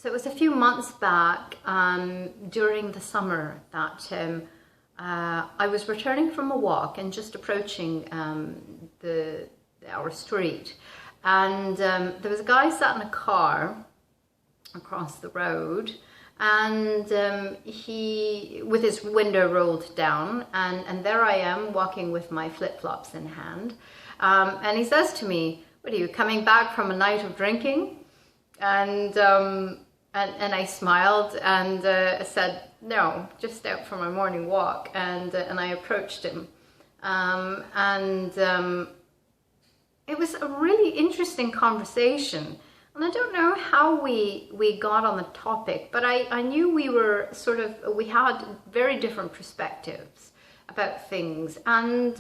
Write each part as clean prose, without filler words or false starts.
So it was a few months back, during the summer, that I was returning from a walk and just approaching our street, and there was a guy sat in a car across the road, and he, with his window rolled down, and there I am walking with my flip-flops in hand, and he says to me, "What are you, coming back from a night of drinking?" And I smiled and said, "No, just out for my morning walk." And I approached him, it was a really interesting conversation. And I don't know how we got on the topic, but I knew we had very different perspectives about things. And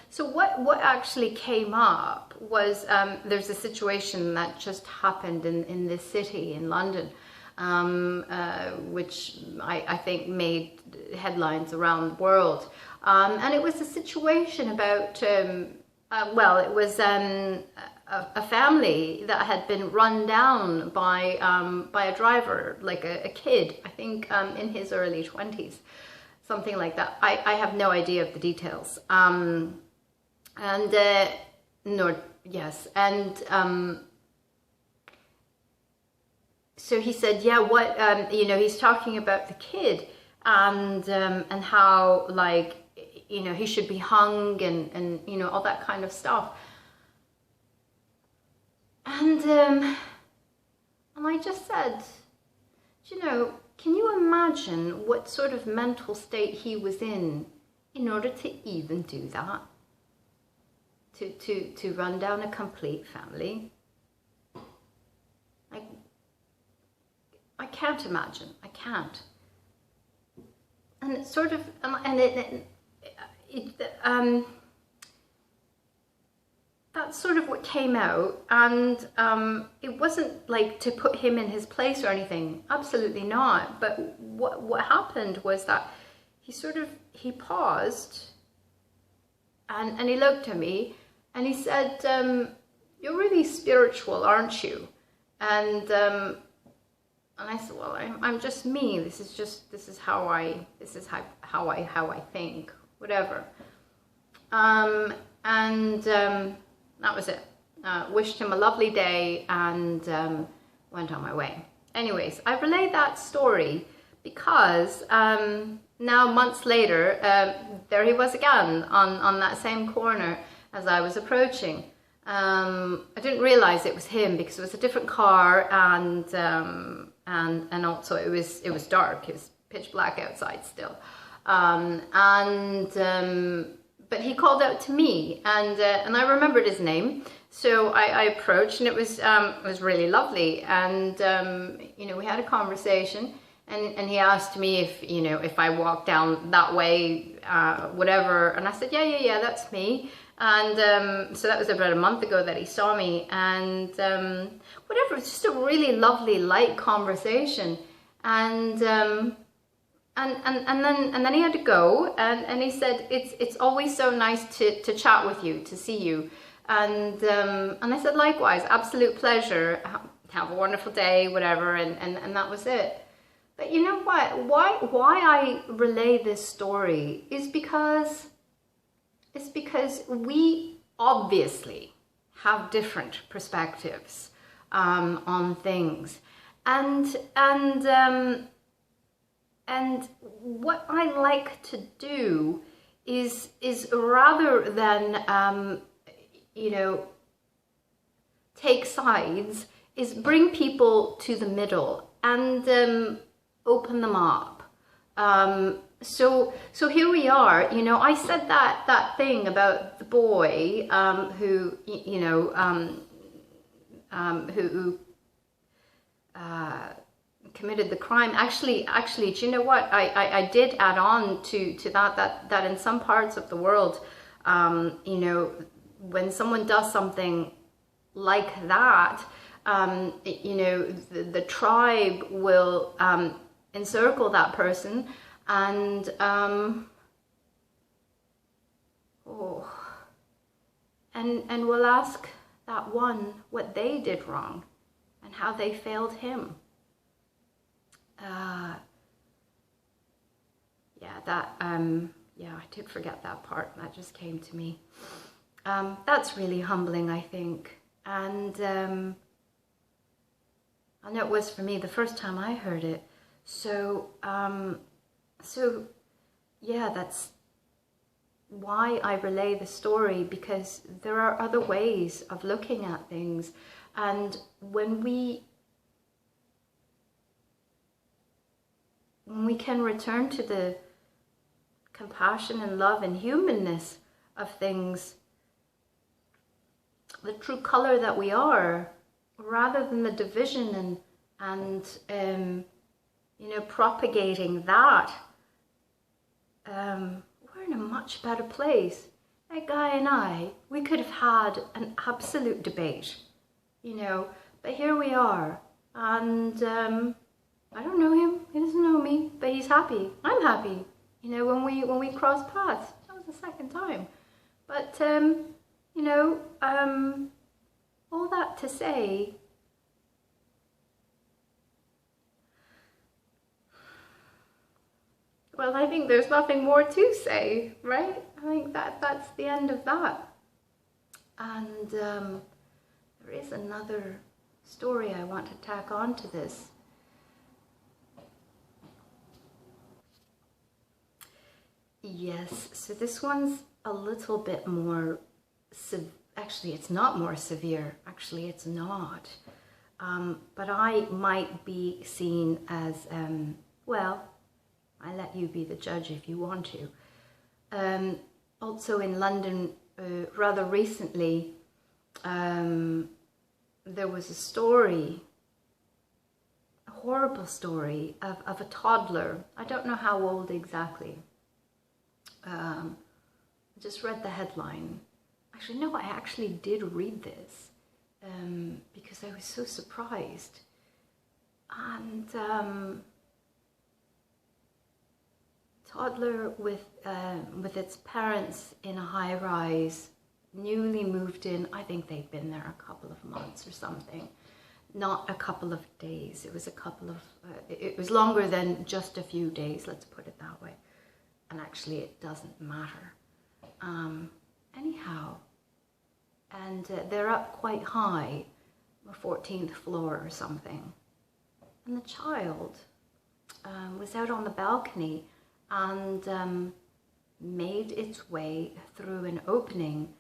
so what actually came up was, there's a situation that just happened in this city, in London, which I think made headlines around the world. And it was a situation about, it was a family that had been run down by a driver, like a kid, I think in his early 20s, something like that. I have no idea of the details. So he said, yeah, he's talking about the kid and how, like, he should be hung and all that kind of stuff. And I just said, can you imagine what sort of mental state he was in order to even do that? To run down a complete family? Like, I can't imagine. I can't. And it's sort of, that's sort of what came out, and it wasn't like to put him in his place or anything, absolutely not. But what happened was that he paused, and he looked at me, and he said, "You're really spiritual, aren't you?" And I said, "Well, I'm just me. This is how I think, whatever." That was it. Wished him a lovely day and went on my way. Anyways, I relayed that story because now months later, there he was again on that same corner as I was approaching. I didn't realize it was him because it was a different car, and also it was dark. It was pitch black outside still, but he called out to me, and I remembered his name, so I approached, and it was really lovely, and we had a conversation, and he asked me if I walked down that way, whatever, and I said yeah, that's me, and so that was about a month ago that he saw me, and whatever, it's just a really lovely, light conversation, and then he had to go, and he said, it's always so nice to chat with you, to see you, and I said, likewise, absolute pleasure, have a wonderful day, whatever, and that was it. But you know what? Why I relay this story is because we obviously have different perspectives on things, and what I like to do is rather than take sides, is bring people to the middle and open them up. So here we are. I said that thing about the boy who committed the crime. Actually, do you know what? I did add on to that in some parts of the world, when someone does something like that, the tribe will encircle that person and will ask that one what they did wrong and how they failed him. Yeah, that, yeah, I did forget that part. That just came to me. That's really humbling, I think. And I know it was for me the first time I heard it. So, yeah, that's why I relay the story, because there are other ways of looking at things. And when we can return to the compassion and love and humanness of things, the true color that we are, rather than the division and you know, propagating that, we're in a much better place. That guy and I, we could have had an absolute debate, you know, but here we are, and I don't know him, he doesn't know me, but he's happy, I'm happy, you know, when we cross paths. That was the second time, but you know, all that to say, well, I think there's nothing more to say, right? I think that's the end of that. And there is another story I want to tack on to this. Yes, so this one's a little bit more, actually it's not more severe, actually it's not. But I might be seen as, well, I let you be the judge if you want to. Also in London, rather recently, there was a story, a horrible story of a toddler. I don't know how old exactly. I just read the headline. Actually, no, I actually did read this because I was so surprised. And toddler with its parents in a high-rise, newly moved in. I think they'd been there a couple of months or something, not a couple of days. It was a couple of, it was longer than just a few days, let's put it that way. And actually it doesn't matter. Anyhow, and they're up quite high, the 14th floor or something. And the child was out on the balcony and made its way through an opening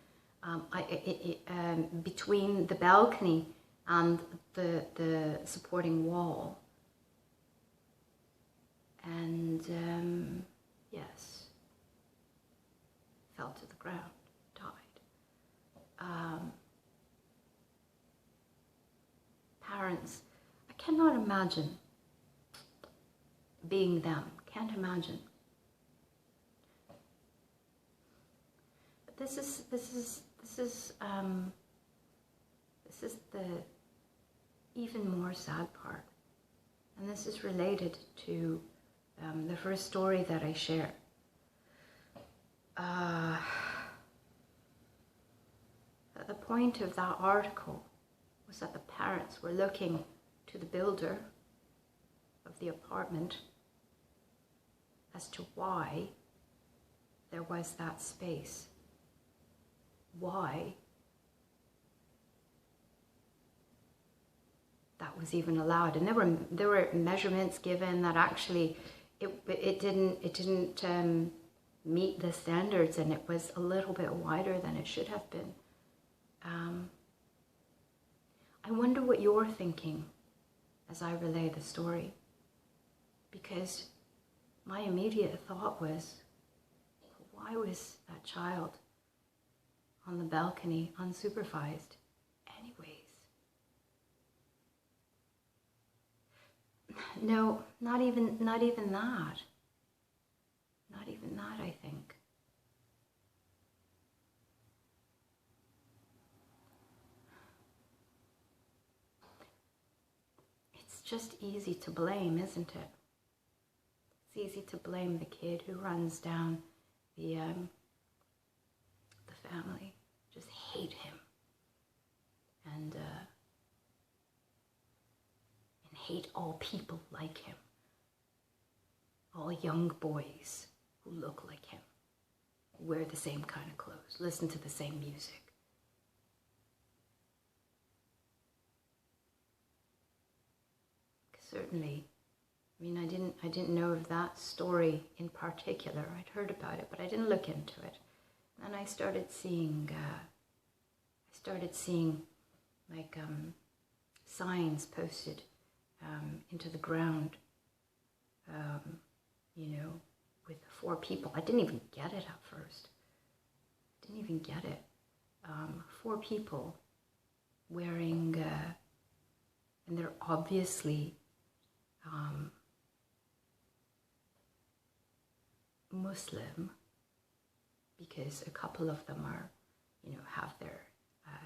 between the balcony and the supporting wall. And yes, fell to the ground, died. Parents, I cannot imagine being them, can't imagine. But this is the even more sad part, and this is related to the first story that I shared. The point of that article was that the parents were looking to the builder of the apartment as to why there was that space. Why that was even allowed. And there were measurements given that actually it didn't meet the standards, and it was a little bit wider than it should have been. I wonder what you're thinking as I relay the story, because my immediate thought was, why was that child on the balcony unsupervised anyways? No, not even that. Not even that, I think. It's just easy to blame, isn't it? It's easy to blame the kid who runs down the family. Just hate him. And hate all people like him. all young boys who look like him, wear the same kind of clothes, listen to the same music. Certainly, I mean, I didn't know of that story in particular. I'd heard about it, but I didn't look into it. And I started seeing like signs posted into the ground, you know, with 4 people. I didn't even get it at first. Didn't even get it. 4 people wearing, and they're obviously Muslim, because a couple of them are, you know, have their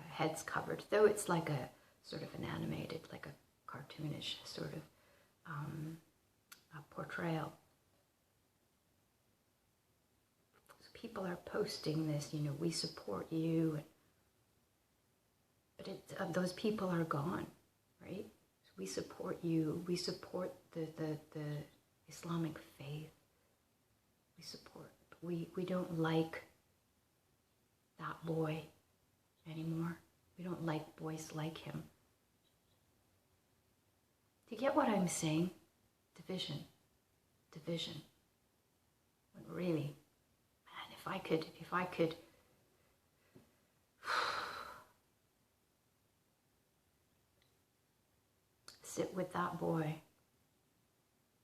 heads covered, though it's like a sort of an animated, like a cartoonish sort of a portrayal. So people are posting this, you know, we support you, but those people are gone, right? So we support you, we support the Islamic faith, we support, but we don't like that boy anymore. We don't like boys like him. Do you get what I'm saying? Division. Division. But really, man, if I could sit with that boy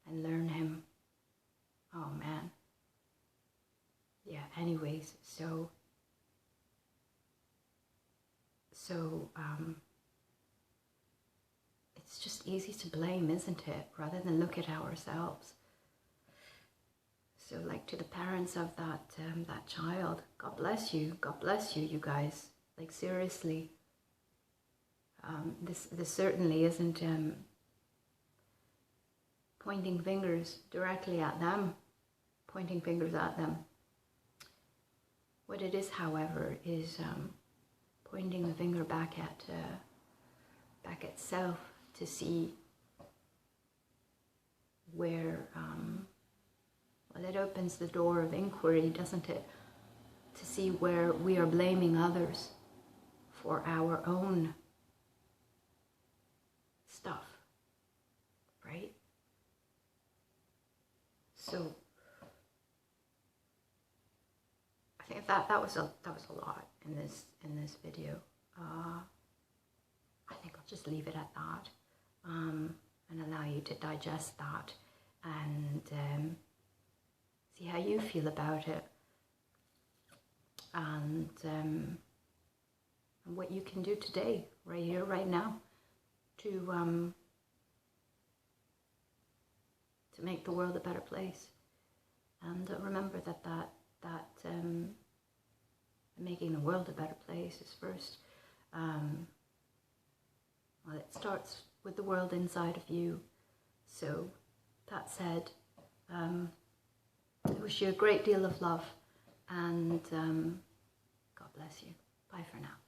and learn him, oh man. Yeah, anyways, so it's just easy to blame, isn't it? Rather than look at ourselves. So like to the parents of that child, God bless you, you guys. Like seriously, this certainly isn't pointing fingers directly at them, pointing fingers at them. What it is, however, is pointing the finger back at self to see where, well, it opens the door of inquiry, doesn't it? To see where we are blaming others for our own stuff, right? So I think that was a lot in this video. I think I'll just leave it at that, and allow you to digest that and see how you feel about it, and what you can do today, right here, right now, to make the world a better place. And remember that making the world a better place is first. Well, it starts with the world inside of you. So, that said, I wish you a great deal of love, and God bless you. Bye for now.